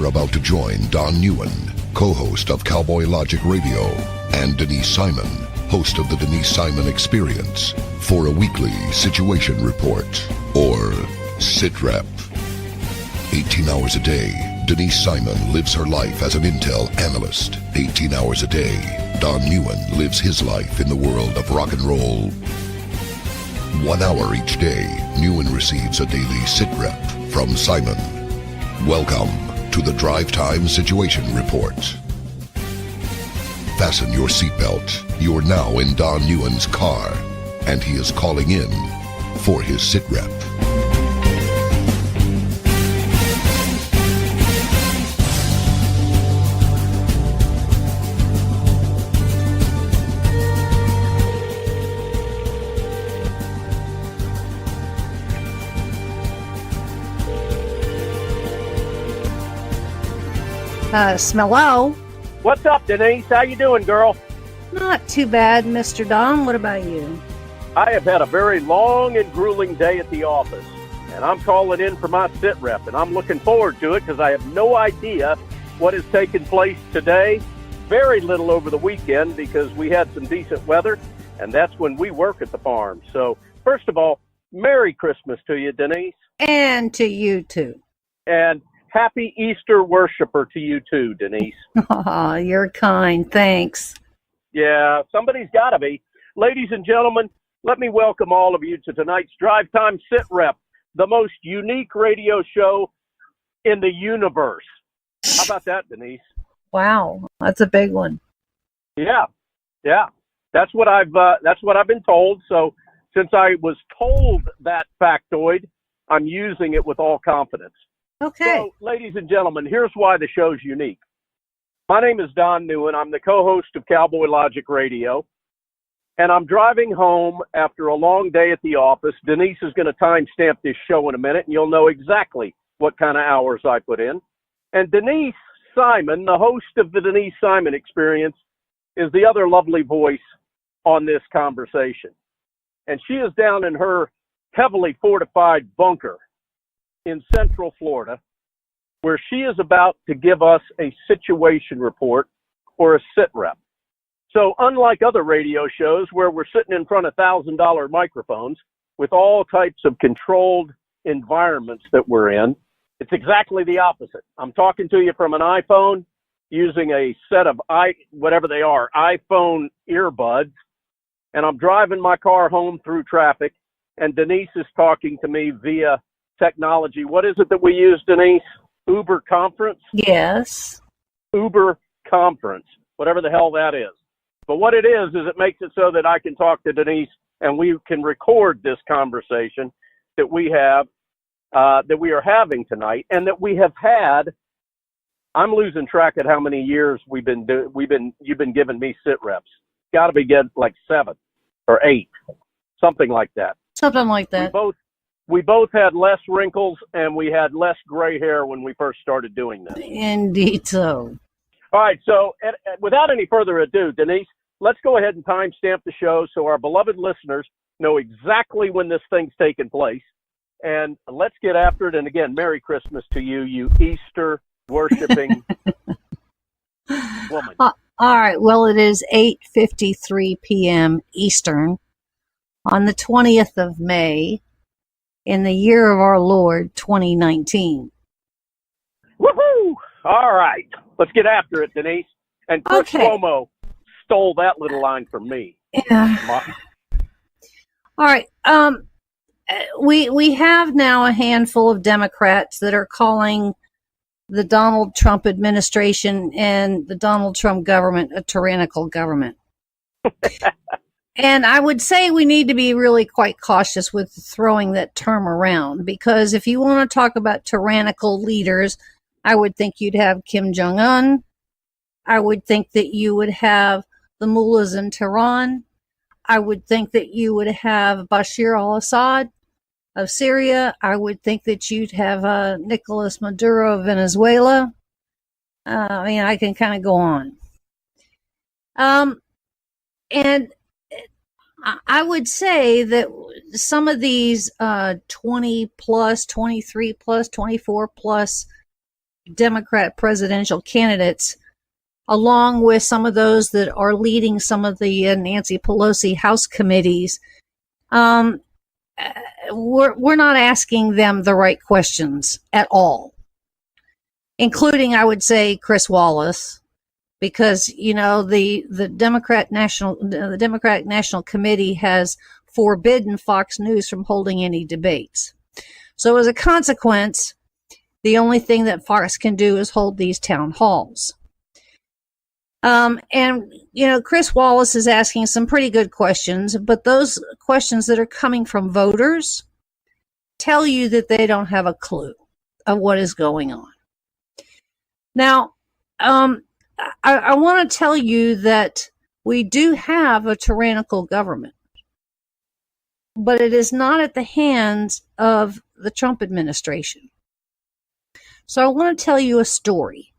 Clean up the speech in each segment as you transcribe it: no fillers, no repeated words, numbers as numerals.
You're about to join Don Neuen, co-host of Cowboy Logic Radio, and Denise Simon, host of the Denise Simon Experience, for a weekly situation report, or SITREP. 18 hours a day, Denise Simon lives her life as an Intel Analyst. 18 hours a day, Don Neuen lives his life in the world of rock and roll. 1 hour each day, Neuen receives a daily SITREP from Simon. Welcome to the Drive Time Situation Report. Fasten your seatbelt. You're now in Don Neuen's car, and he is calling in for his SITREP. Smello. What's up, Denise? How you doing, girl? Not too bad, Mr. Don. What about you? I have had a very long and grueling day at the office, and I'm calling in for my sit rep, and I'm looking forward to it because I have no idea what is taking place today. Very little over the weekend because we had some decent weather, and that's when we work at the farm. So, first of all, Merry Christmas to you, Denise. And to you, too. And Happy Easter worshiper to you, too, Denise. Oh, you're kind. Thanks. Yeah, somebody's got to be. Ladies and gentlemen, let me welcome all of you to tonight's Drive Time Sit Rep, the most unique radio show in the universe. How about that, Denise? Wow, that's a big one. Yeah. That's what I've been told. So since I was told that factoid, I'm using it with all confidence. Okay. So, ladies and gentlemen, here's why the show's unique. My name is Don Neuen. I'm the co-host of Cowboy Logic Radio, and I'm driving home after a long day at the office. Denise is going to timestamp this show in a minute, and you'll know exactly what kind of hours I put in. And Denise Simon, the host of the Denise Simon Experience, is the other lovely voice on this conversation. And she is down in her heavily fortified bunker in Central Florida, where she is about to give us a situation report or a sit rep. So unlike other radio shows where we're sitting in front of $1,000 microphones with all types of controlled environments that we're in, it's exactly the opposite. I'm talking to you from an iPhone using a set of iPhone earbuds, and I'm driving my car home through traffic, and Denise is talking to me via technology. What is it that we use, Denise? Uber Conference? Yes. Uber Conference, whatever the hell that is. But what it is it makes it so that I can talk to Denise and we can record this conversation that we have, that we are having tonight, and that we have had. I'm losing track at how many years you've been giving me sit reps. Got to be good, like 7 or 8, something like that. Something like that. We both had less wrinkles and we had less gray hair when we first started doing this. Indeed so. All right, so without any further ado, Denise, let's go ahead and timestamp the show so our beloved listeners know exactly when this thing's taking place. And let's get after it. And again, Merry Christmas to you, you Easter worshiping woman. All right, well, it is 8:53 p.m. Eastern on the 20th of May. In the year of our Lord, 2019. Woohoo! All right. Let's get after it, Denise. And Chris Cuomo stole that little line from me. Yeah. All right. We have now a handful of Democrats that are calling the Donald Trump administration and the Donald Trump government a tyrannical government. And I would say we need to be really quite cautious with throwing that term around, because if you want to talk about tyrannical leaders, I would think you'd have Kim Jong-un. I would think that you would have the mullahs in Tehran. I would think that you would have Bashir al-Assad of Syria. I would think that you'd have Nicolas Maduro of Venezuela. I mean, I can kind of go on. And I would say that some of these 20 plus, 23 plus, 24 plus Democrat presidential candidates, along with some of those that are leading some of the Nancy Pelosi House committees, we're not asking them the right questions at all, including, I would say, Chris Wallace, because the Democratic National Committee has forbidden Fox News from holding any debates. So as a consequence, the only thing that Fox can do is hold these town halls. Chris Wallace is asking some pretty good questions, but those questions that are coming from voters tell you that they don't have a clue of what is going on. Now, I want to tell you that we do have a tyrannical government, but it is not at the hands of the Trump administration. So I want to tell you a story.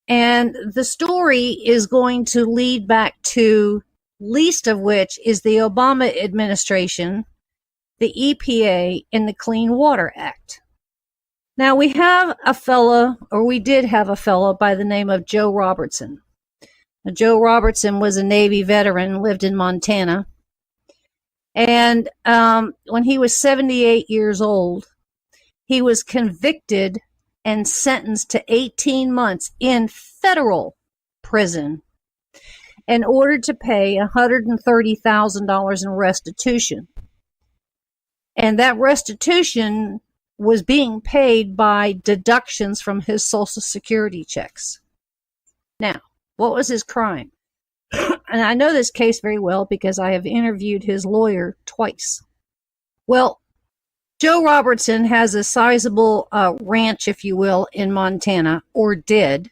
And the story is going to lead back to, least of which is the Obama administration, the EPA, and the Clean Water Act. Now we did have a fellow by the name of Joe Robertson. Now, Joe Robertson was a Navy veteran, lived in Montana. And when he was 78 years old, he was convicted and sentenced to 18 months in federal prison in order to pay $130,000 in restitution. And that restitution was being paid by deductions from his Social Security checks. Now, what was his crime? And I know this case very well because I have interviewed his lawyer twice. Well, Joe Robertson has a sizable ranch, if you will, in Montana, or did.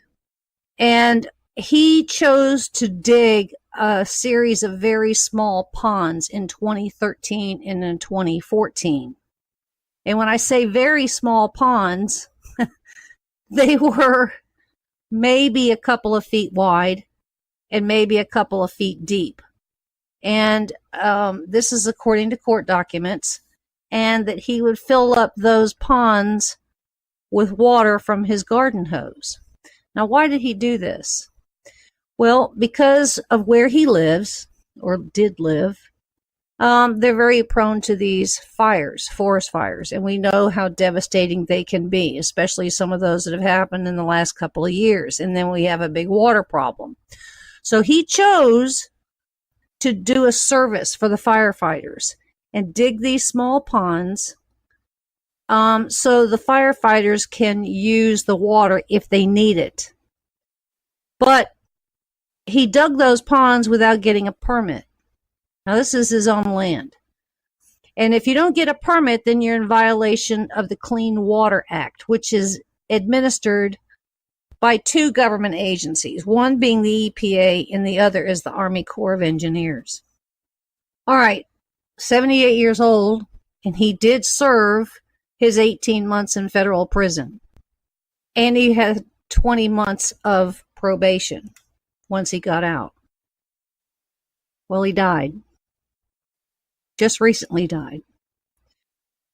And he chose to dig a series of very small ponds in 2013 and in 2014. And when I say very small ponds, they were maybe a couple of feet wide and maybe a couple of feet deep. And this is according to court documents. And that he would fill up those ponds with water from his garden hose. Now, why did he do this? Well, because of where he lives, or did live, they're very prone to these fires, forest fires, and we know how devastating they can be, especially some of those that have happened in the last couple of years. And then we have a big water problem. So he chose to do a service for the firefighters and dig these small ponds so the firefighters can use the water if they need it. But he dug those ponds without getting a permit. Now, this is his own land. And if you don't get a permit, then you're in violation of the Clean Water Act, which is administered by two government agencies, one being the EPA and the other is the Army Corps of Engineers. All right. 78 years old, and he did serve his 18 months in federal prison. And he had 20 months of probation once he got out. Well, he died. Just recently died.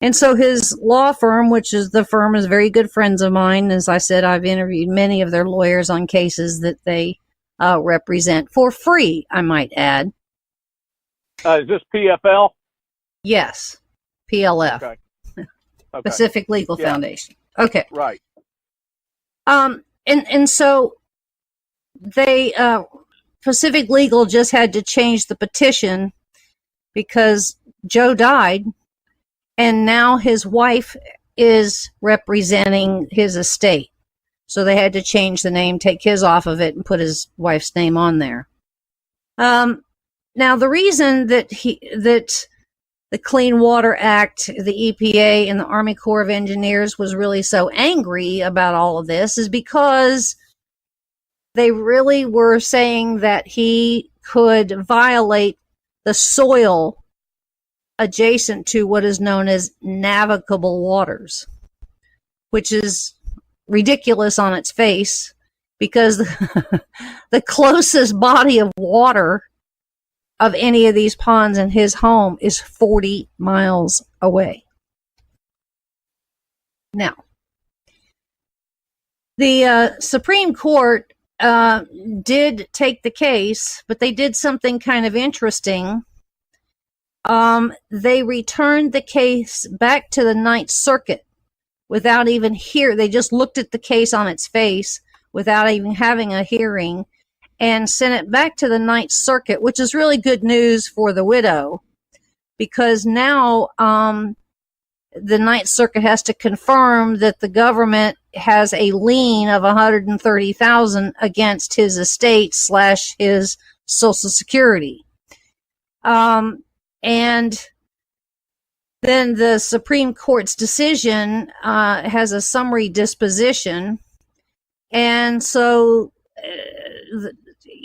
And so his law firm, which is the firm is very good friends of mine. As I said, I've interviewed many of their lawyers on cases that they represent for free, I might add. Is this PFL? Yes, PLF, Okay. Pacific Legal Foundation. Okay, right. And so they Pacific Legal just had to change the petition because Joe died, and now his wife is representing his estate. So they had to change the name, take his off of it, and put his wife's name on there. Now, the reason that the Clean Water Act, the EPA, and the Army Corps of Engineers was really so angry about all of this is because they really were saying that he could violate the soil adjacent to what is known as navigable waters, which is ridiculous on its face because the closest body of water of any of these ponds in his home is 40 miles away. Now, The Supreme Court did take the case, but they did something kind of interesting. They returned the case back to the Ninth Circuit without even they just looked at the case on its face without even having a hearing and sent it back to the Ninth Circuit, which is really good news for the widow, because now the Ninth Circuit has to confirm that the government has a lien of $130,000 against his estate / his Social Security. And then the Supreme Court's decision has a summary disposition. And so,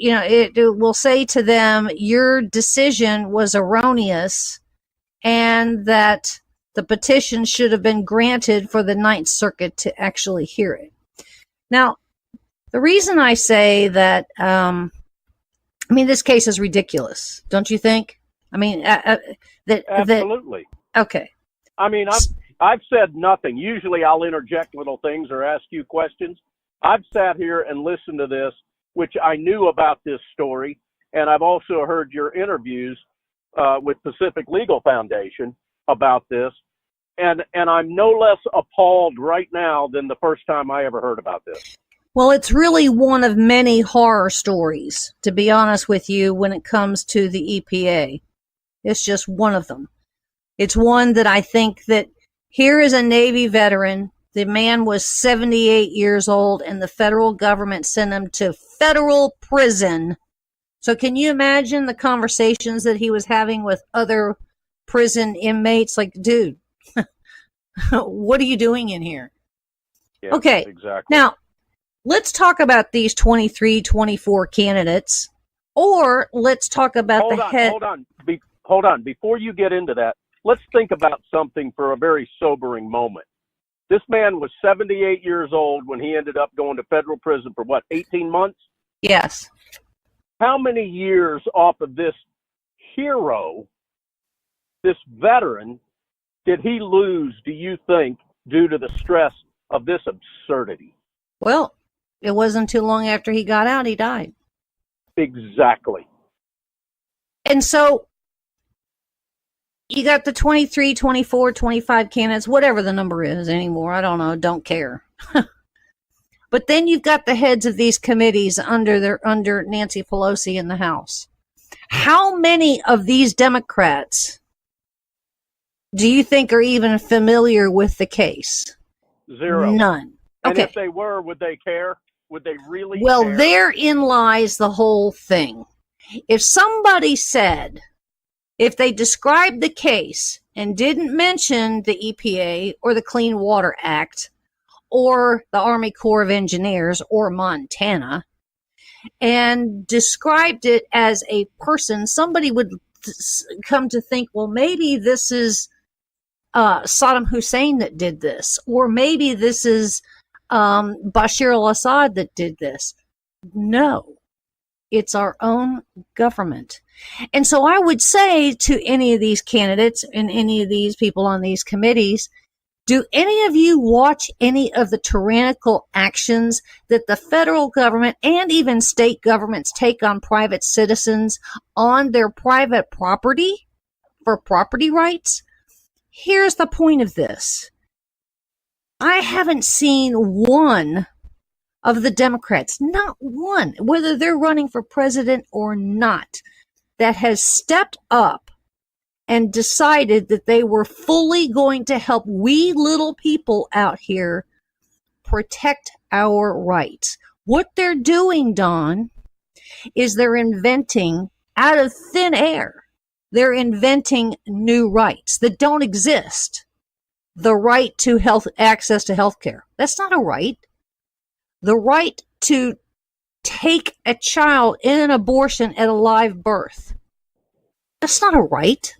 it will say to them, your decision was erroneous and that the petition should have been granted for the Ninth Circuit to actually hear it. Now, the reason I say that, this case is ridiculous, don't you think? Absolutely. Okay. I've said nothing. Usually I'll interject little things or ask you questions. I've sat here and listened to this, which I knew about this story, and I've also heard your interviews with Pacific Legal Foundation about this, and I'm no less appalled right now than the first time I ever heard about this. Well, it's really one of many horror stories, to be honest with you, when it comes to the EPA. It's just one of them. It's one that I think that here is a Navy veteran. The man was 78 years old, and the federal government sent him to federal prison. So can you imagine the conversations that he was having with other prison inmates? Like, dude, what are you doing in here? Yeah, okay, exactly. Now, let's talk about these 23, 24 candidates, or let's talk about Hold on. Before you get into that, let's think about something for a very sobering moment. This man was 78 years old when he ended up going to federal prison for 18 months? Yes. How many years off of this hero, this veteran, did he lose, do you think, due to the stress of this absurdity? Well, it wasn't too long after he got out, he died. Exactly. And so you got the 23, 24, 25 candidates, whatever the number is anymore. I don't know. Don't care. But then you've got the heads of these committees under Nancy Pelosi in the House. How many of these Democrats do you think are even familiar with the case? Zero. None. And okay. If they were, would they care? Would they really Well, care? therein lies the whole thing. If somebody said, if they described the case and didn't mention the EPA or the Clean Water Act or the Army Corps of Engineers or Montana and described it as a person, somebody would come to think, well, maybe this is Saddam Hussein that did this, or maybe this is Bashar al-Assad that did this. No, it's our own government. And so I would say to any of these candidates and any of these people on these committees, do any of you watch any of the tyrannical actions that the federal government and even state governments take on private citizens on their private property for property rights? Here's the point of this. I haven't seen one of the Democrats, not one, whether they're running for president or not, that has stepped up and decided that they were fully going to help we little people out here protect our rights. What they're doing, Don, is they're inventing out of thin air. They're inventing new rights that don't exist. The right to access to health care. That's not a right. The right to take a child in an abortion at a live birth. That's not a right.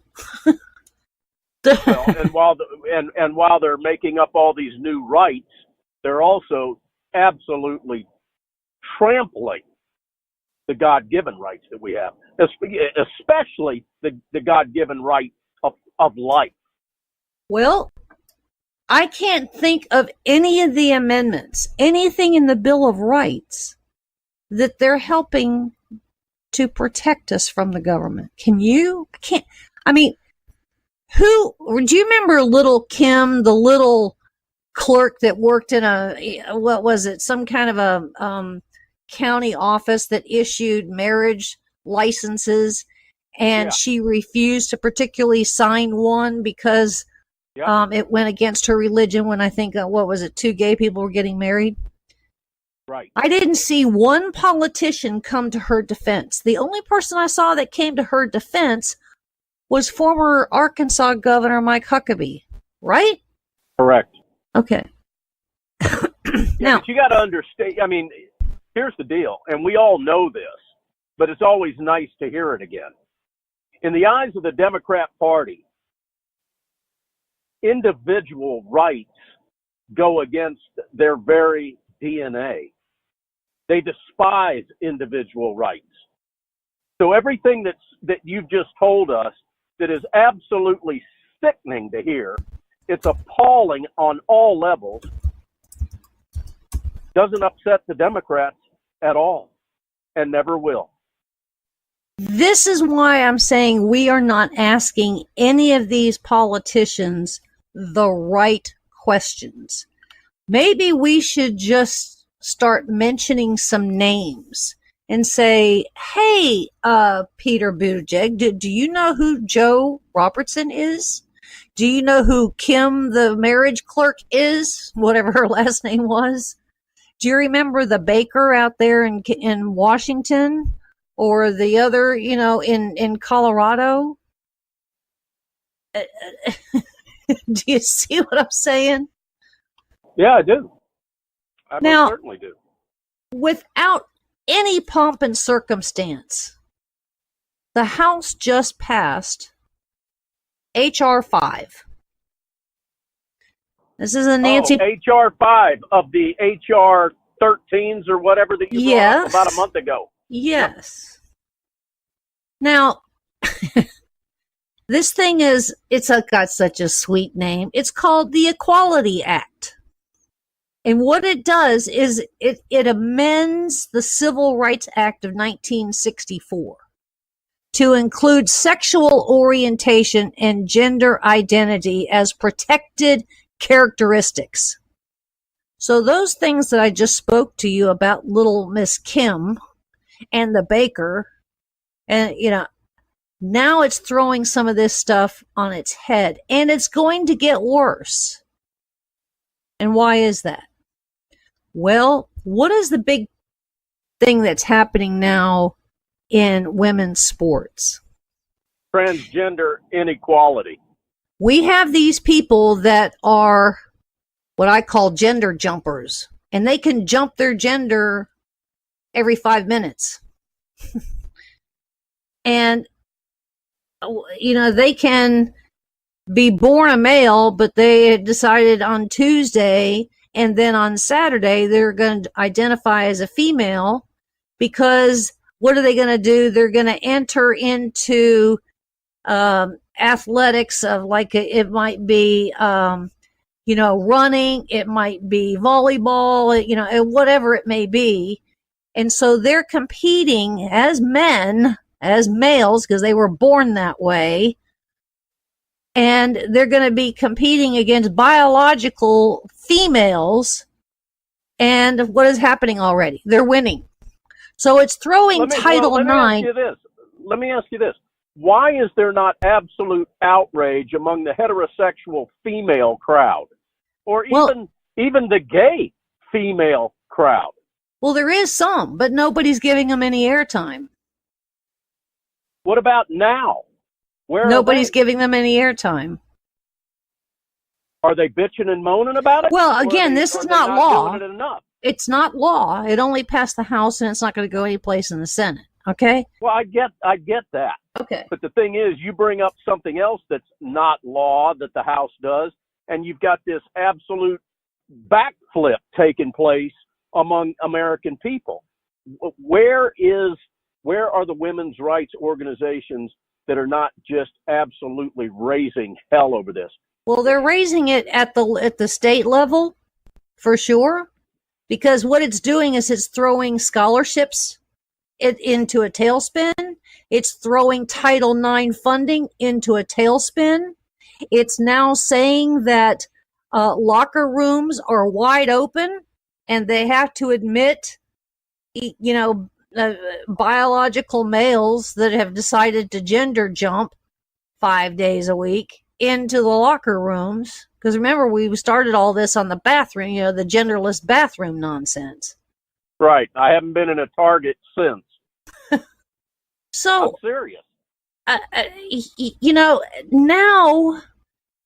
Well, and while they're making up all these new rights, they're also absolutely trampling the God-given rights that we have, especially the God-given right of life. Well, I can't think of any of the amendments, anything in the Bill of Rights that they're helping to protect us from the government. Can you? I can't. I mean, do you remember little Kim, the little clerk that worked in some kind of a county office that issued marriage licenses, and she refused to particularly sign one because it went against her religion when I think, 2 gay people were getting married? Right. I didn't see one politician come to her defense. The only person I saw that came to her defense was former Arkansas Governor Mike Huckabee, right? Correct. Okay. Now, but you got to understand, I mean, here's the deal, and we all know this, but it's always nice to hear it again. In the eyes of the Democrat Party, individual rights go against their very DNA. They despise individual rights. So everything that you've just told us that is absolutely sickening to hear, it's appalling on all levels, doesn't upset the Democrats at all and never will. This is why I'm saying we are not asking any of these politicians the right questions. Maybe we should just start mentioning some names and say, hey, Peter Buttigieg, do you know who Joe Robertson is? Do you know who Kim, the marriage clerk, is? Whatever her last name was. Do you remember the baker out there in Washington, or the other, in Colorado? Do you see what I'm saying? Yeah, I do. I most certainly do. Without any pomp and circumstance, the House just passed H.R. 5. This is a Nancy... H.R. 5 of the H.R. 13s or whatever that you brought up about a month ago. Yes. Yep. Now, this thing got such a sweet name. It's called the Equality Act. And what it does is it amends the Civil Rights Act of 1964 to include sexual orientation and gender identity as protected characteristics. So those things that I just spoke to you about, little Miss Kim and the baker, and now it's throwing some of this stuff on its head, and it's going to get worse. And why is that? Well, what is the big thing that's happening now in women's sports? Transgender inequality. We have these people that are what I call gender jumpers, and they can jump their gender every 5 minutes. And, they can be born a male, but they decided on Tuesday, and then on Saturday, they're going to identify as a female, because what are they going to do? They're going to enter into athletics of it might be, running, it might be volleyball, whatever it may be. And so they're competing as men, as males, because they were born that way. And they're going to be competing against biological females. And what is happening already? They're winning. So it's throwing Title IX. Let me ask you this. Why is there not absolute outrage among the heterosexual female crowd? Or even the gay female crowd? Well, there is some, but nobody's giving them any airtime. What about now? Nobody's giving them any airtime. Are they bitching and moaning about it? Well, again, this is not law. It's not law. It only passed the House, and it's not going to go anyplace in the Senate. Okay? Well, I get that. Okay. But the thing is, you bring up something else that's not law that the House does, and you've got this absolute backflip taking place among American people. Where are the women's rights organizations that are not just absolutely raising hell over this? Well, they're raising it at the state level for sure, because what it's doing is it's throwing scholarships into a tailspin. It's throwing Title IX funding into a tailspin. It's now saying that locker rooms are wide open and they have to admit, biological males that have decided to gender jump 5 days a week into the locker rooms. Because remember, we started all this on the bathroom, the genderless bathroom nonsense. Right. I haven't been in a Target since. So, I'm serious.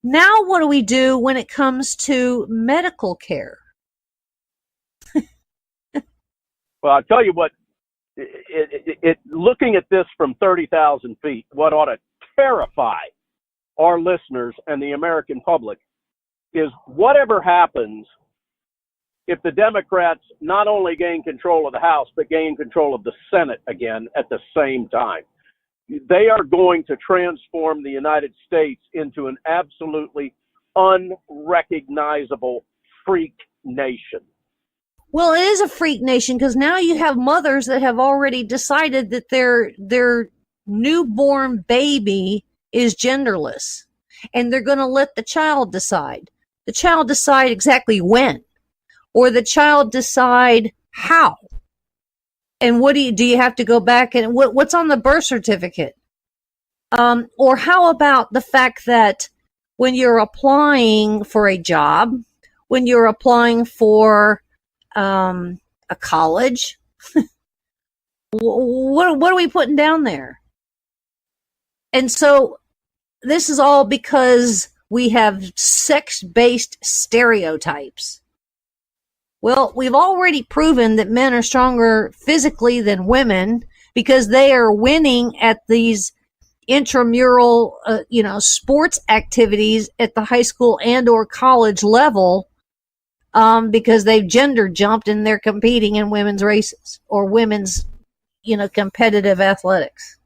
Now what do we do when it comes to medical care? Well, I'll tell you what, looking at this from 30,000 feet, what ought to terrify our listeners and the American public is whatever happens if the Democrats not only gain control of the House, but gain control of the Senate again at the same time. They are going to transform the United States into an absolutely unrecognizable freak nation. Well, it is a freak nation because now you have mothers that have already decided that their newborn baby is genderless, and they're going to let the child decide. The child decide exactly when, or the child decide how. And what do you have to go back and what's on the birth certificate? Or how about the fact that when you're applying for a job, when you're applying for a college, what are we putting down there? And so this is all because we have sex-based stereotypes. Well, we've already proven that men are stronger physically than women because they are winning at these intramural, sports activities at the high school and or college level, because they've gender jumped and they're competing in women's races or women's, competitive athletics.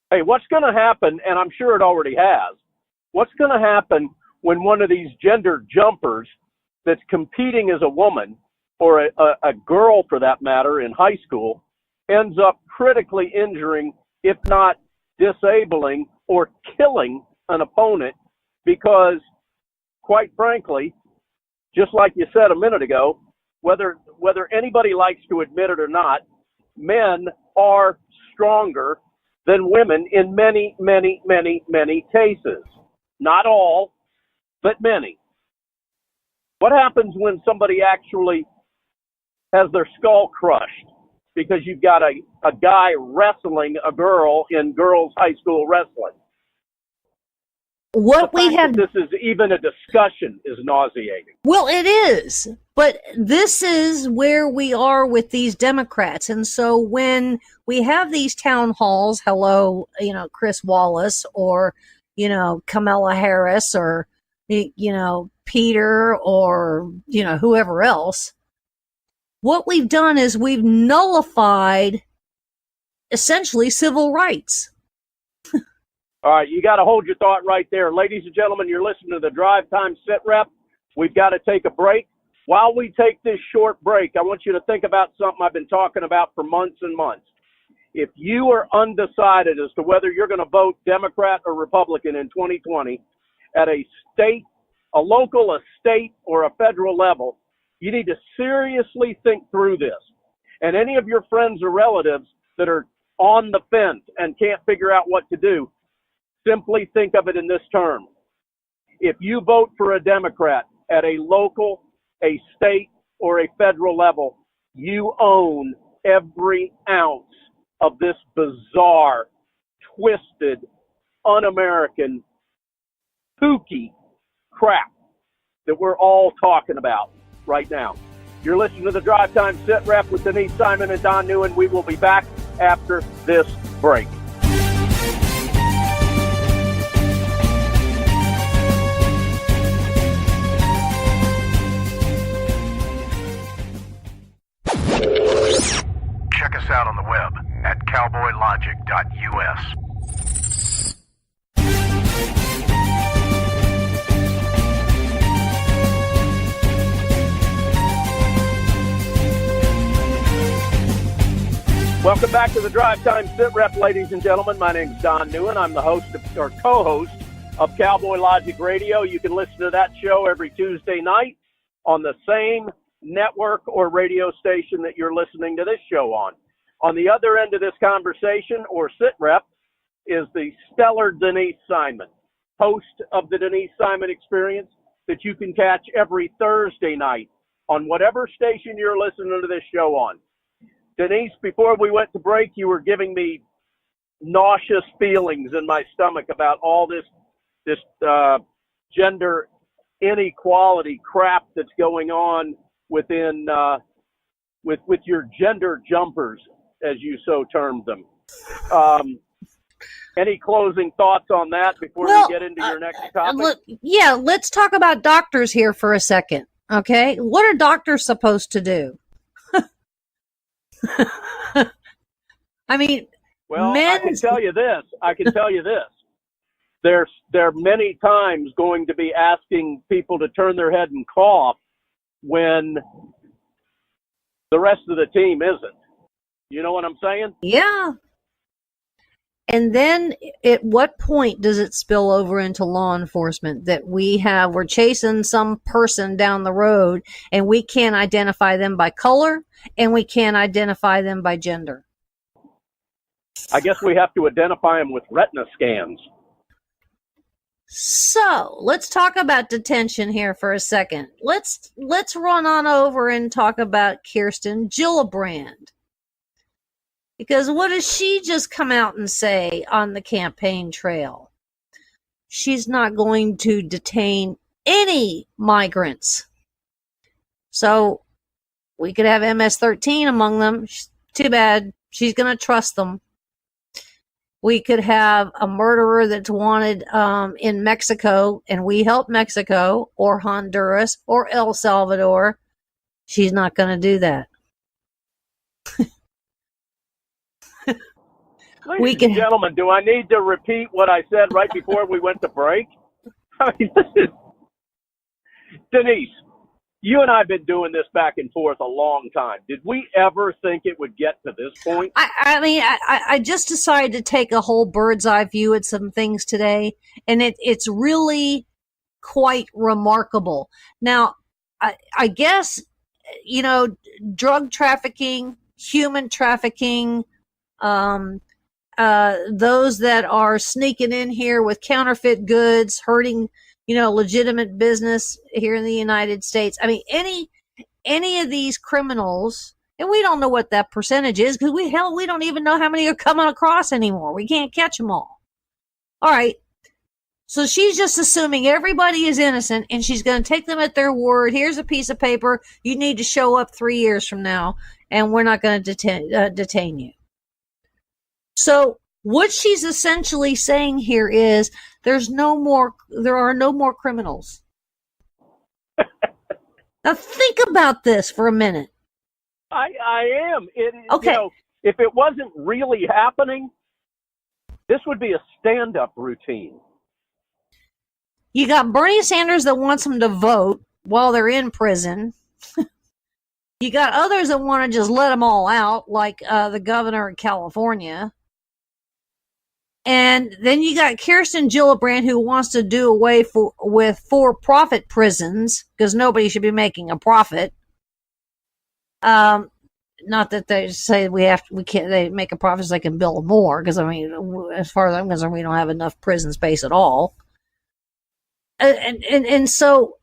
Hey, what's going to happen, and I'm sure it already has, what's going to happen when one of these gender jumpers that's competing as a woman or a girl for that matter in high school ends up critically injuring, if not disabling or killing an opponent because, quite frankly, just like you said a minute ago, whether anybody likes to admit it or not, men are stronger than women in many, many, many, many cases. Not all, but many. What happens when somebody actually has their skull crushed because you've got a guy wrestling a girl in girls' high school wrestling? What we have, this is even a discussion is nauseating. Well, it is, but this is where we are with these Democrats. And so when we have these town halls, Chris Wallace or, Kamala Harris or, Peter or, whoever else, what we've done is we've nullified essentially civil rights. All right, you got to hold your thought right there. Ladies and gentlemen, you're listening to the Drive Time SITREP. We've got to take a break. While we take this short break, I want you to think about something I've been talking about for months and months. If you are undecided as to whether you're going to vote Democrat or Republican in 2020 at a state, a local, a state, or a federal level, you need to seriously think through this. And any of your friends or relatives that are on the fence and can't figure out what to do, simply think of it in this term. If you vote for a Democrat at a local, a state, or a federal level, you own every ounce of this bizarre, twisted, un-American, kooky crap that we're all talking about right now. You're listening to the Drive Time SITREP with Denise Simon and Don Neuen. We will be back after this break. Check us out on the web at cowboylogic.us. Welcome back to the Drive Time SITREP, ladies and gentlemen. My name is Don Neuen. I'm the host or co-host of Cowboy Logic Radio. You can listen to that show every Tuesday night on the same network or radio station that you're listening to this show on. On the other end of this conversation, or SITREP, is the stellar Denise Simon, host of the Denise Simon Experience, that you can catch every Thursday night on whatever station you're listening to this show on. Denise, before we went to break, you were giving me nauseous feelings in my stomach about all this gender inequality crap that's going on within with your gender jumpers, as you so termed them. Any closing thoughts on that before we get into your next topic? Let's talk about doctors here for a second. Okay, what are doctors supposed to do? I mean, well, I can tell you this. They're many times going to be asking people to turn their head and cough when the rest of the team isn't. You know what I'm saying? Yeah. And then at what point does it spill over into law enforcement that we're chasing some person down the road and we can't identify them by color and we can't identify them by gender? I guess we have to identify them with retina scans. So let's talk about detention here for a second. Let's run on over and talk about Kirsten Gillibrand. Because what does she just come out and say on the campaign trail? She's not going to detain any migrants. So we could have MS-13 among them. Too bad. She's going to trust them. We could have a murderer that's wanted in Mexico, and we help Mexico or Honduras or El Salvador. She's not going to do that. Ladies and gentlemen, do I need to repeat what I said right before we went to break? I mean, Denise, you and I have been doing this back and forth a long time. Did we ever think it would get to this point? I just decided to take a whole bird's eye view at some things today, and it's really quite remarkable. Now, I guess, drug trafficking, human trafficking, those that are sneaking in here with counterfeit goods, hurting, legitimate business here in the United States. I mean, any of these criminals, and we don't know what that percentage is because we don't even know how many are coming across anymore. We can't catch them all. All right. So she's just assuming everybody is innocent and she's going to take them at their word. Here's a piece of paper. You need to show up 3 years from now and we're not going to detain you. So what she's essentially saying here is there are no more criminals. Now think about this for a minute. I am. Okay. If it wasn't really happening, this would be a stand-up routine. You got Bernie Sanders that wants them to vote while they're in prison. You got others that want to just let them all out, like the governor of California. And then you got Kirsten Gillibrand who wants to do away with for-profit prisons because nobody should be making a profit. Not that they say they make a profit so they can build more, because I mean, as far as I'm concerned, we don't have enough prison space at all. And so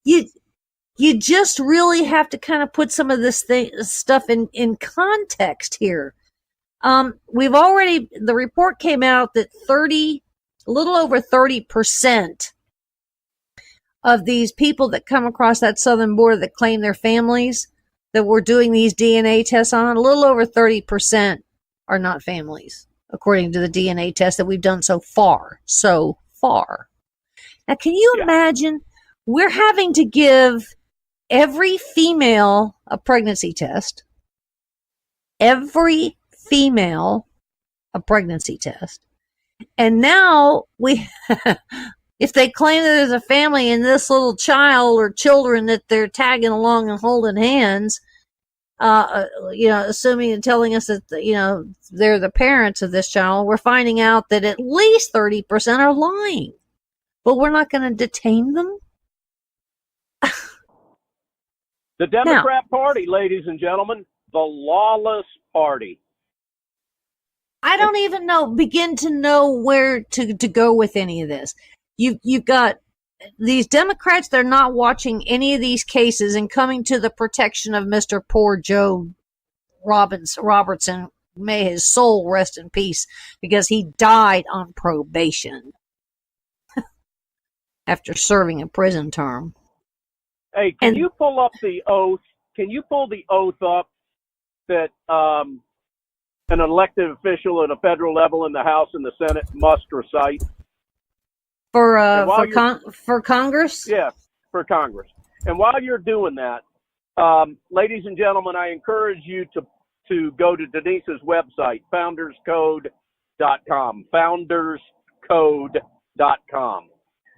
you just really have to kind of put some of this stuff in context here. The report came out that a little over 30% of these people that come across that southern border that claim their families that we're doing these DNA tests on, a little over 30% are not families, according to the DNA test that we've done so far. Now, can you imagine we're having to give every female a pregnancy test, every female a pregnancy test. And now if they claim that there's a family in this little child or children that they're tagging along and holding hands, assuming and telling us that, they're the parents of this child, we're finding out that at least 30% are lying. But we're not going to detain them? The Democrat Party, ladies and gentlemen, the lawless party. I don't even begin to know where to go with any of this. You've got these Democrats, they're not watching any of these cases and coming to the protection of Mr. Poor Joe Robertson. May his soul rest in peace, because he died on probation after serving a prison term. Hey, can you pull up the oath? Can you pull the oath up that an elected official at a federal level in the House and the Senate must recite? For Congress? Yes, for Congress. And while you're doing that, ladies and gentlemen, I encourage you to go to Denise's website, founderscode.com, founderscode.com.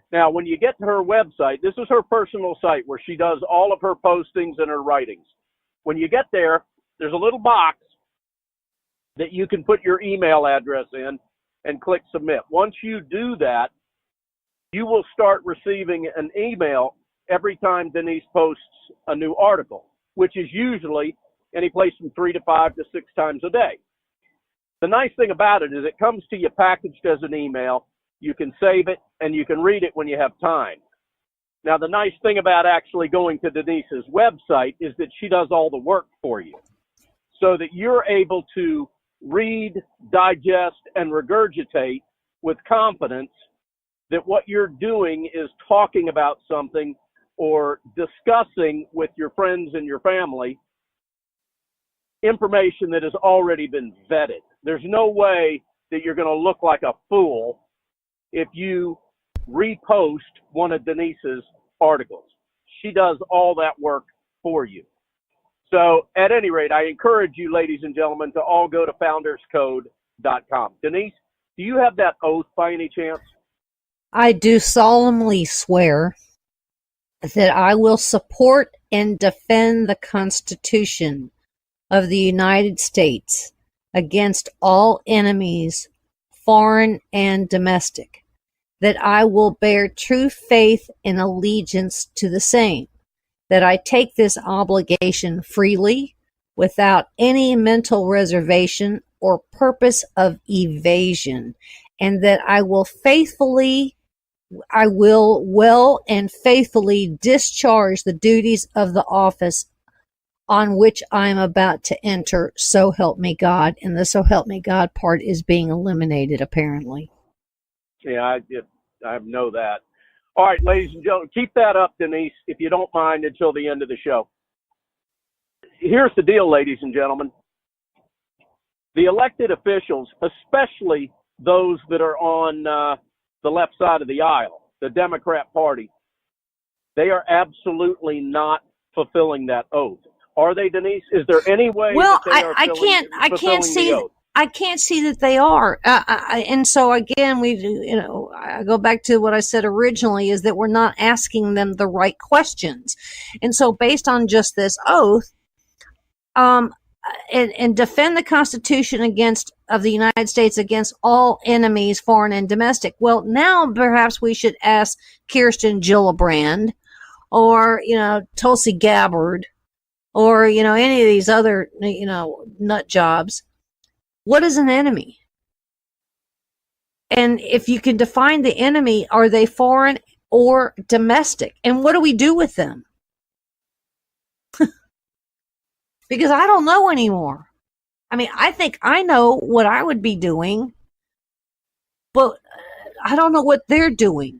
Now, when you get to her website, this is her personal site where she does all of her postings and her writings. When you get there, there's a little box that you can put your email address in and click submit. Once you do that, you will start receiving an email every time Denise posts a new article, which is usually any place from 3 to 5 to 6 times a day. The nice thing about it is it comes to you packaged as an email. You can save it, and you can read it when you have time. Now, the nice thing about actually going to Denise's website is that she does all the work for you, so that you're able to read, digest, and regurgitate with confidence that what you're doing is talking about something or discussing with your friends and your family information that has already been vetted. There's no way that you're going to look like a fool if you repost one of Denise's articles. She does all that work for you. So at any rate, I encourage you, ladies and gentlemen, to all go to founderscode.com. Denise, do you have that oath by any chance? I do solemnly swear that I will support and defend the Constitution of the United States against all enemies, foreign and domestic, that I will bear true faith and allegiance to the same, that I take this obligation freely, without any mental reservation or purpose of evasion, and that I will well and faithfully discharge the duties of the office on which I am about to enter, so help me God. And the so help me God part is being eliminated, apparently. Yeah, I know that. All right, ladies and gentlemen, keep that up, Denise, if you don't mind, until the end of the show. Here's the deal, ladies and gentlemen. The elected officials, especially those that are on the left side of the aisle, the Democrat Party, they are absolutely not fulfilling that oath. Are they, Denise? Is there any way that they are fulfilling the oath? I can't see that they are. And so again, I go back to what I said originally, is that we're not asking them the right questions. And so based on just this oath, and defend the Constitution of the United States against all enemies, foreign and domestic. Well, now perhaps we should ask Kirsten Gillibrand or, Tulsi Gabbard or, any of these other, nut jobs. What is an enemy? And if you can define the enemy, are they foreign or domestic? And what do we do with them? Because I don't know anymore. I mean, I think I know what I would be doing, but I don't know what they're doing.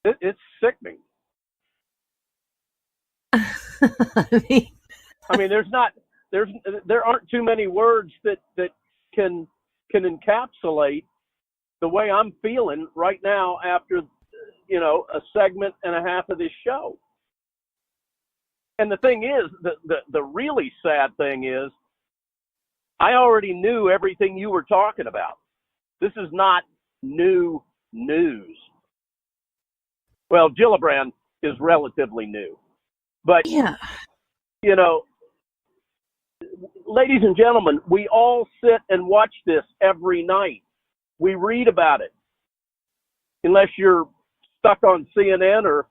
It's sickening. I mean, there aren't too many words that can encapsulate the way I'm feeling right now after, a segment and a half of this show. And the thing is, the really sad thing is, I already knew everything you were talking about. This is not new news. Well, Gillibrand is relatively new. But, yeah, ladies and gentlemen, we all sit and watch this every night. We read about it. Unless you're stuck on CNN or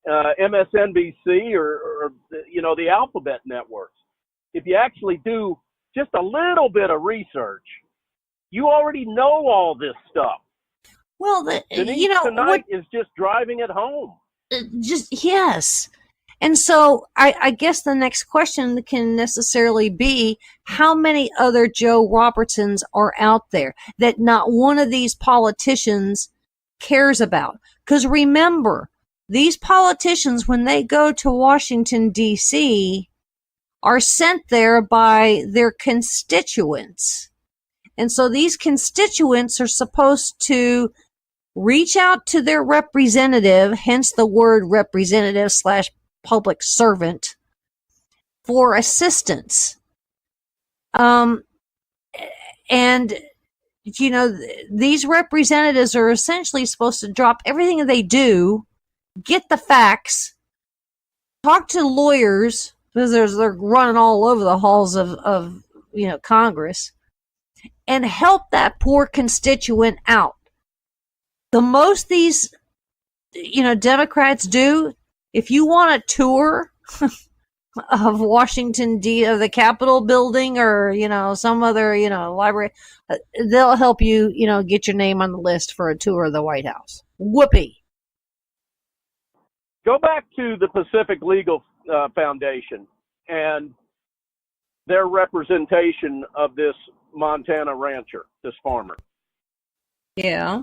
MSNBC or the alphabet networks. If you actually do just a little bit of research, you already know all this stuff. Well, Denise tonight is just driving it home. Yes. And so I guess the next question can necessarily be, how many other Joe Robertsons are out there that not one of these politicians cares about? Because remember, these politicians, when they go to Washington, D.C., are sent there by their constituents. And so these constituents are supposed to reach out to their representative, hence the word representative / public servant, for assistance. And, these representatives are essentially supposed to drop everything that they do, get the facts, talk to lawyers, because they're running all over the halls of Congress, and help that poor constituent out. The most these, Democrats do, if you want a tour of Washington, of the Capitol building or, some other, library, they'll help you, get your name on the list for a tour of the White House. Whoopee. Go back to the Pacific Legal Foundation and their representation of this Montana rancher, this farmer. Yeah.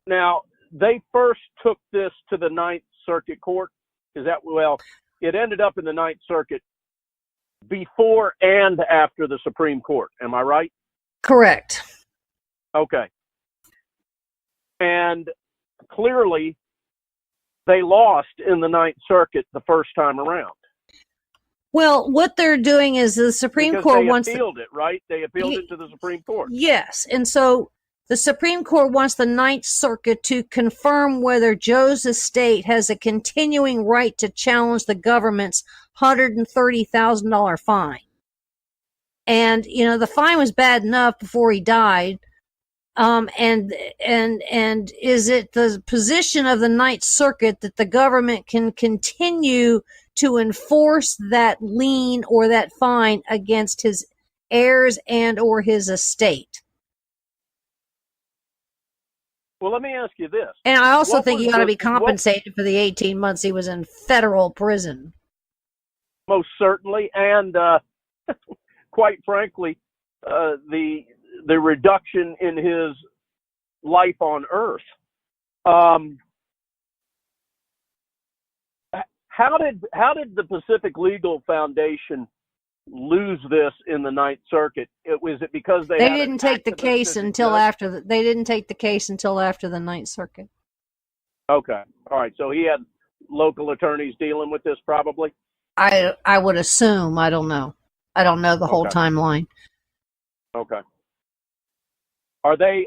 Now, they first took this to the Ninth Circuit Court. It ended up in the Ninth Circuit before and after the Supreme Court. Am I right? Correct. Okay. And clearly, they lost in the Ninth Circuit the first time around. Well, what they're doing is the Supreme Court wants... They appealed it, right? They appealed it to the Supreme Court. Yes, and so the Supreme Court wants the Ninth Circuit to confirm whether Joe's estate has a continuing right to challenge the government's $130,000 fine. And, the fine was bad enough before he died. And is it the position of the Ninth Circuit that the government can continue to enforce that lien or that fine against his heirs and or his estate? Well, let me ask you this. And I also think he ought to be compensated for the 18 months he was in federal prison. Most certainly. And quite frankly, the reduction in his life on Earth. How did the Pacific Legal Foundation lose this in the Ninth Circuit? Was it because they didn't take the case until after they didn't take the case until after the Ninth Circuit? Okay, all right. So he had local attorneys dealing with this, probably. I would assume. I don't know. I don't know the whole timeline. Okay. Are they,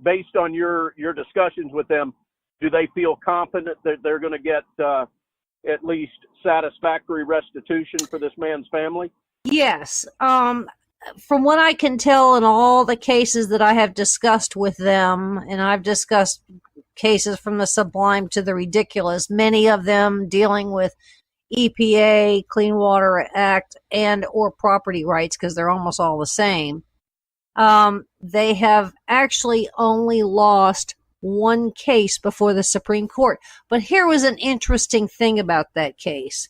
based on your discussions with them, do they feel confident that they're going to get at least satisfactory restitution for this man's family? Yes. From what I can tell in all the cases that I have discussed with them, and I've discussed cases from the sublime to the ridiculous, many of them dealing with EPA, Clean Water Act, and or property rights, because they're almost all the same. They have actually only lost one case before the Supreme Court. But here was an interesting thing about that case.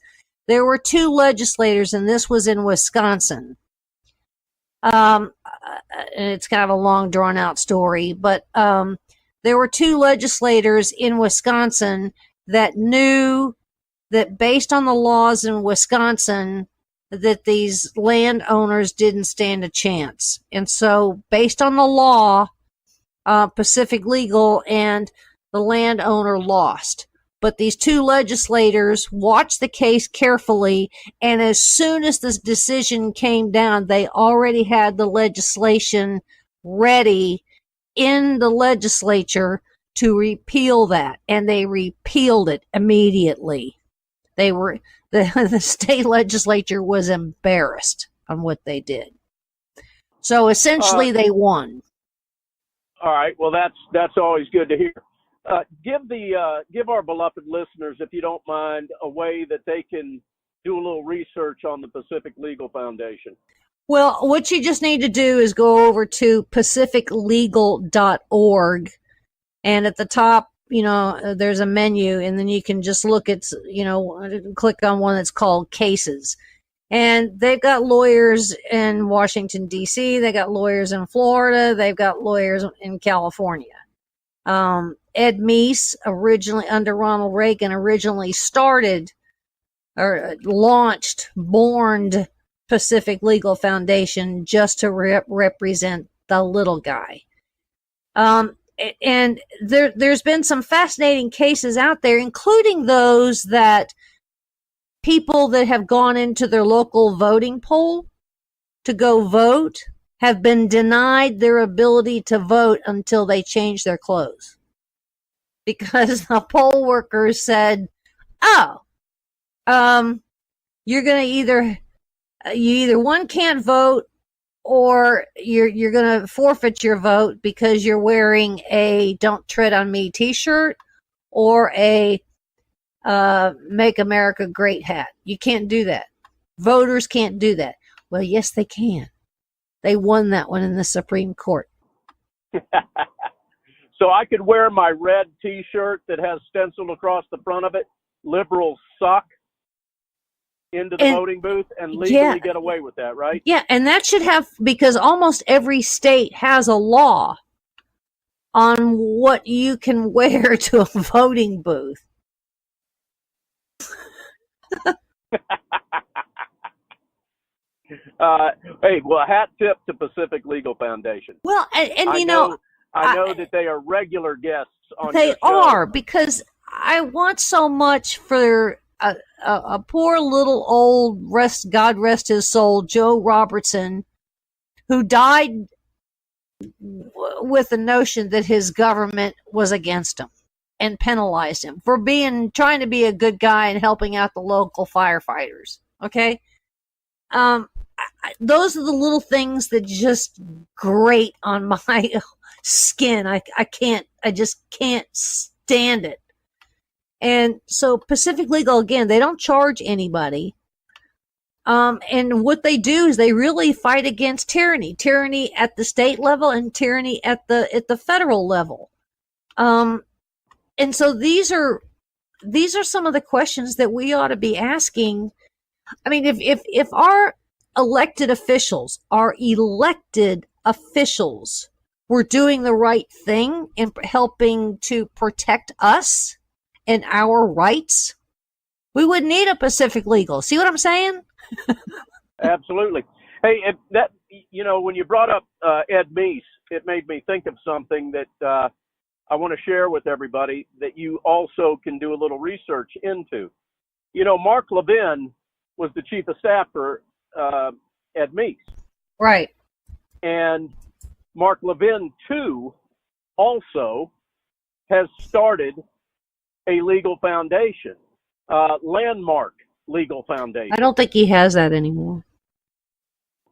There were two legislators, and this was in Wisconsin. And it's kind of a long, drawn-out story, but there were two legislators in Wisconsin that knew that based on the laws in Wisconsin, that these landowners didn't stand a chance. And so based on the law, Pacific Legal and the landowner lost. But these two legislators watched the case carefully, and as soon as this decision came down, they already had the legislation ready in the legislature to repeal that, and they repealed it immediately. They the state legislature was embarrassed on what they did. So essentially, they won. All right. Well, that's always good to hear. Give our beloved listeners, if you don't mind, a way that they can do a little research on the Pacific Legal Foundation. Well, what you just need to do is go over to pacificlegal.org, and at the top, there's a menu, and then you can just look at, click on one that's called Cases. And they've got lawyers in Washington, D.C., they got lawyers in Florida, they've got lawyers in California. Ed Meese, originally under Ronald Reagan, borned Pacific Legal Foundation just to represent the little guy. And there's been some fascinating cases out there, including those that people that have gone into their local voting poll to go vote have been denied their ability to vote until they change their clothes. Because the poll workers said, you're going to either one can't vote, or you're going to forfeit your vote because you're wearing a "Don't Tread on Me" t-shirt or a "Make America Great" hat. You can't do that. Voters can't do that. Well, yes, they can. They won that one in the Supreme Court. So I could wear my red t-shirt that has stenciled across the front of it, "Liberals Suck," into the voting booth and legally get away with that, right? Yeah, and that should have, because almost every state has a law on what you can wear to a voting booth. Hey, well, hat tip to Pacific Legal Foundation. Well, and I know that they are regular guests on your show. They are, because I want so much for a poor little old, God rest his soul, Joe Robertson, who died with the notion that his government was against him and penalized him for trying to be a good guy and helping out the local firefighters. Okay. Those are the little things that just grate on my skin. I just can't stand it. And so Pacific Legal, again, they don't charge anybody. And what they do is they really fight against tyranny at the state level and tyranny at the federal level. And so these are some of the questions that we ought to be asking. I mean, if our elected officials were doing the right thing in helping to protect us and our rights, we wouldn't need a Pacific Legal. See what I'm saying? Absolutely. Hey, when you brought up Ed Meese, it made me think of something that I want to share with everybody that you also can do a little research into. Mark Levin was the chief of staff for Ed Meese. Right. And Mark Levin, too, also has started a legal foundation, Landmark Legal Foundation. I don't think he has that anymore.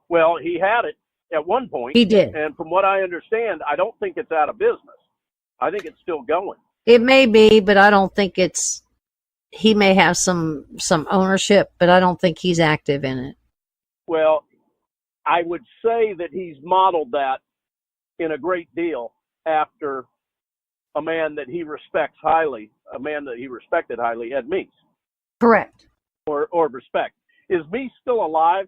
Well, he had it at one point. He did. And from what I understand, I don't think it's out of business. I think it's still going. It may be, but I don't think he may have some ownership, but I don't think he's active in it. Well, I would say that he's modeled that in a great deal after a man that he respected highly, Ed Meese. Correct. Or respect. Is Meese still alive?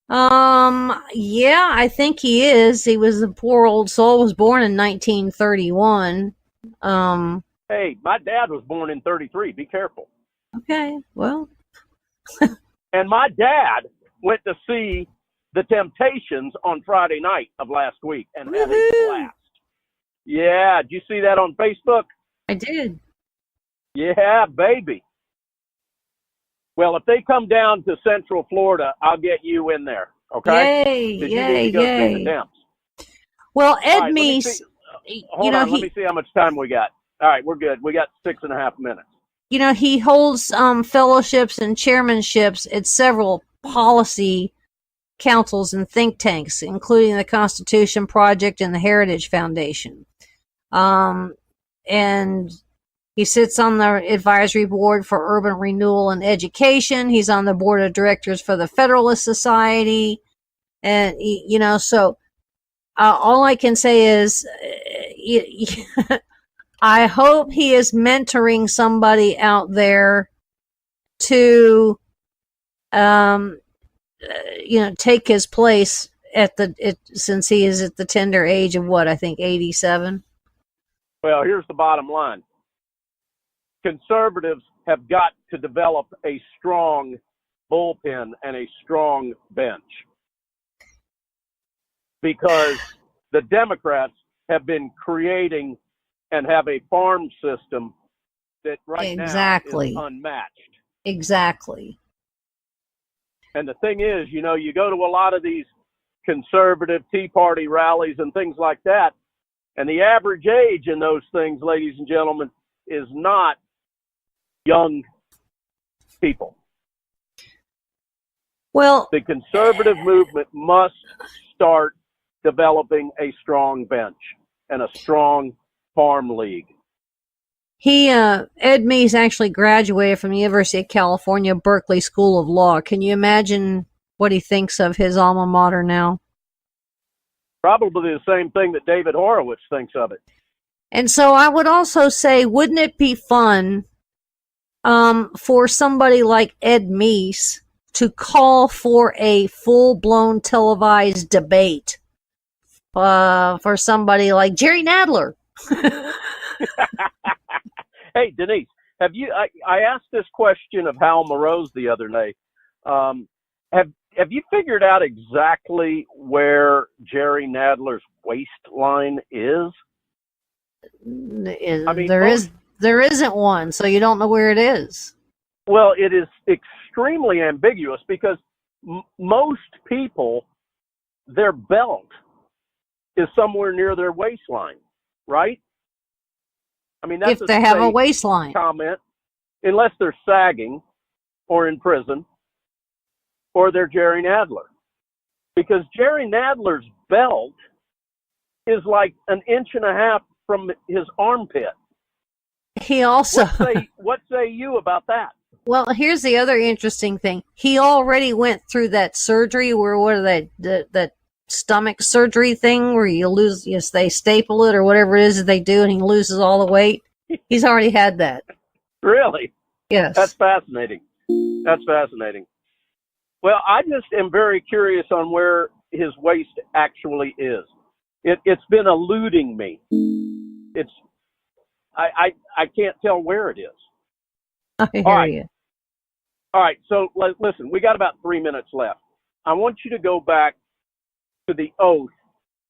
Yeah, I think he is. He was a poor old soul, was born in 1931. Hey, my dad was born in 33. Be careful. Okay, well. And my dad went to see The Temptations on Friday night of last week and had a blast. Yeah, did you see that on Facebook? I did. Yeah, baby. Well, if they come down to Central Florida, I'll get you in there, okay? Yay. Well, Ed Meese, let me see how much time we got. All right, we're good. We got 6.5 minutes. he holds fellowships and chairmanships at several policy councils and think tanks, including the Constitution Project and the Heritage Foundation. And he sits on the advisory board for urban renewal and education. He's on the board of directors for the Federalist Society. And, so all I can say is I hope he is mentoring somebody out there to, take his place since he is at the tender age of 87. Well, here's the bottom line. Conservatives have got to develop a strong bullpen and a strong bench, because the Democrats have been creating and have a farm system that right now is unmatched. Exactly. And the thing is, you go to a lot of these conservative Tea Party rallies and things like that, and the average age in those things, ladies and gentlemen, is not young people. Well, the conservative movement must start developing a strong bench and a strong farm league. Ed Meese actually graduated from the University of California, Berkeley School of Law. Can you imagine what he thinks of his alma mater now? Probably the same thing that David Horowitz thinks of it. And so I would also say, wouldn't it be fun for somebody like Ed Meese to call for a full-blown televised debate for somebody like Jerry Nadler? Hey, Denise, have you? I asked this question of Hal Morose the other day. Have you figured out exactly where Jerry Nadler's waistline is? There isn't one, so you don't know where it is. Well, it is extremely ambiguous because most people, their belt is somewhere near their waistline, right? I mean, that's if they have a waistline comment, unless they're sagging or in prison or they're Jerry Nadler. Because Jerry Nadler's belt is like an inch and a half from his armpit. He also... What say you about that? Well, here's the other interesting thing. He already went through that surgery where, that stomach surgery thing where they staple it or whatever it is that they do and he loses all the weight. He's already had that. Really? Yes. That's fascinating. Well, I just am very curious on where his waist actually is. It's been eluding me. I can't tell where it is. I hear you. All right, so listen, we got about 3 minutes left. I want you to go back to the oath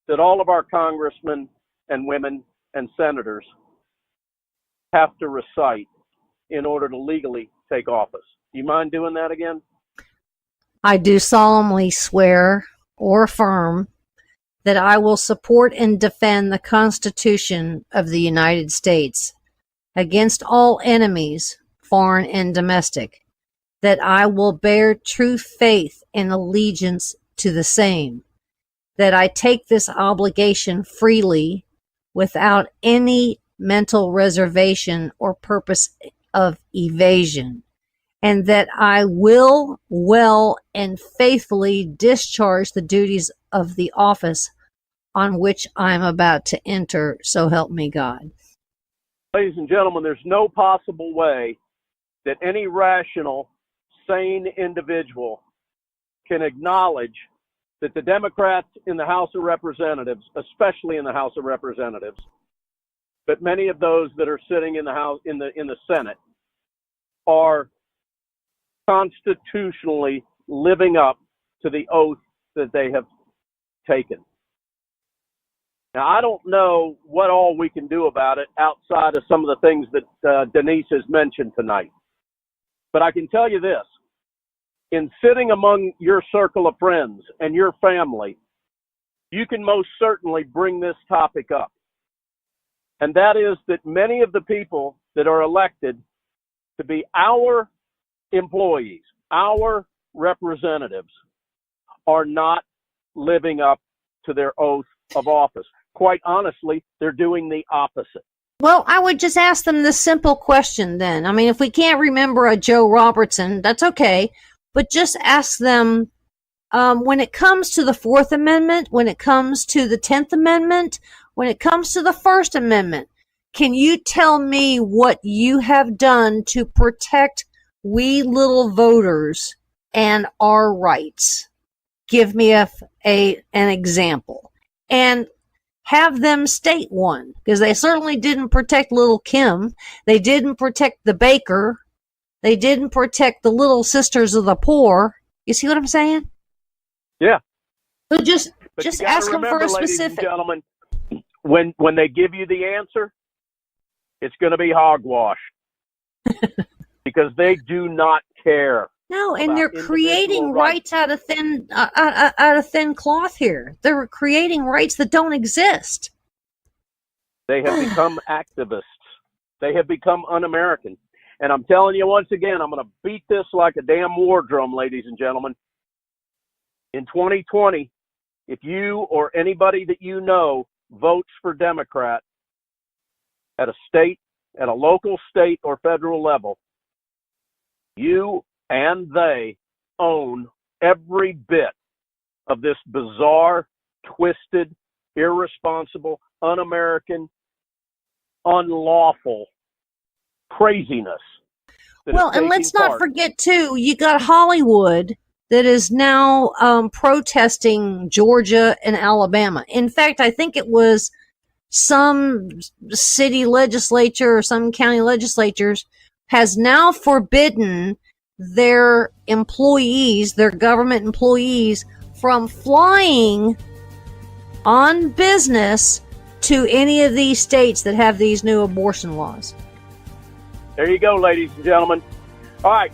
that all of our congressmen and women and senators have to recite in order to legally take office. Do you mind doing that again? I do solemnly swear or affirm that I will support and defend the Constitution of the United States against all enemies, foreign and domestic, that I will bear true faith and allegiance to the same, that I take this obligation freely without any mental reservation or purpose of evasion, and that I will well and faithfully discharge the duties of the office on which I am about to enter, so help me God. Ladies and gentlemen, there's no possible way that any rational, sane individual can acknowledge that the Democrats in the House of Representatives, especially in the House of Representatives, but many of those that are sitting in the House, in the Senate, are constitutionally living up to the oath that they have taken. Now, I don't know what all we can do about it outside of some of the things that Denise has mentioned tonight. But I can tell you this. In sitting among your circle of friends and your family, you can most certainly bring this topic up. And that is that many of the people that are elected to be our employees, our representatives, are not living up to their oath of office. Quite honestly, they're doing the opposite. Well, I would just ask them this simple question then. I mean, if we can't remember a Joe Robertson, that's okay. But just ask them, when it comes to the Fourth Amendment, when it comes to the 10th Amendment, when it comes to the First Amendment, can you tell me what you have done to protect we little voters and our rights? Give me an example. And have them state one, because they certainly didn't protect little Kim. They didn't protect the baker. They didn't protect the little sisters of the poor. You see what I'm saying? Yeah. So just ask them remember, for a specific. Ladies and gentlemen, when they give you the answer, it's going to be hogwash because they do not care. No, and they're creating rights out of thin cloth here. They're creating rights that don't exist. They have become activists. They have become un-American. And I'm telling you once again, I'm going to beat this like a damn war drum, ladies and gentlemen. In 2020, if you or anybody that you know votes for Democrat at a state, at a local, state, or federal level, you and they own every bit of this bizarre, twisted, irresponsible, un-American, unlawful craziness. Well, and let's not forget, too, you got Hollywood that is now protesting Georgia and Alabama. In fact, I think it was some city legislature or some county legislatures has now forbidden their employees, their government employees, from flying on business to any of these states that have these new abortion laws. There you go, ladies and gentlemen. All right,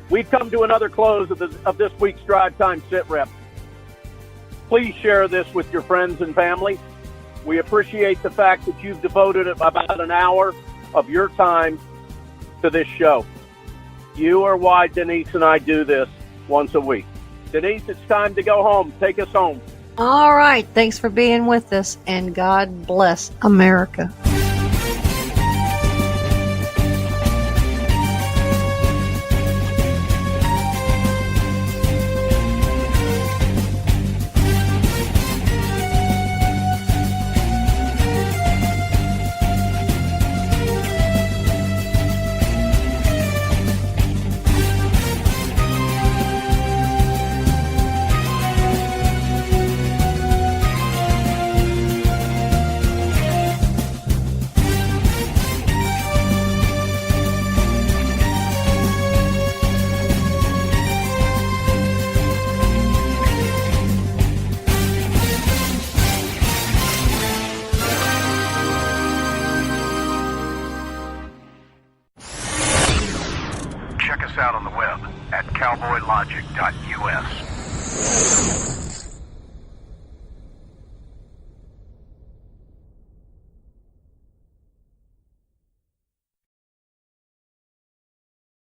we've come to another close of this week's Drive Time SITREP. Please share this with your friends and family. We appreciate the fact that you've devoted about an hour of your time to this show. You are why Denise and I do this once a week. Denise, it's time to go home. Take us home. All right. Thanks for being with us, and God bless America. Check us out on the web at cowboylogic.us.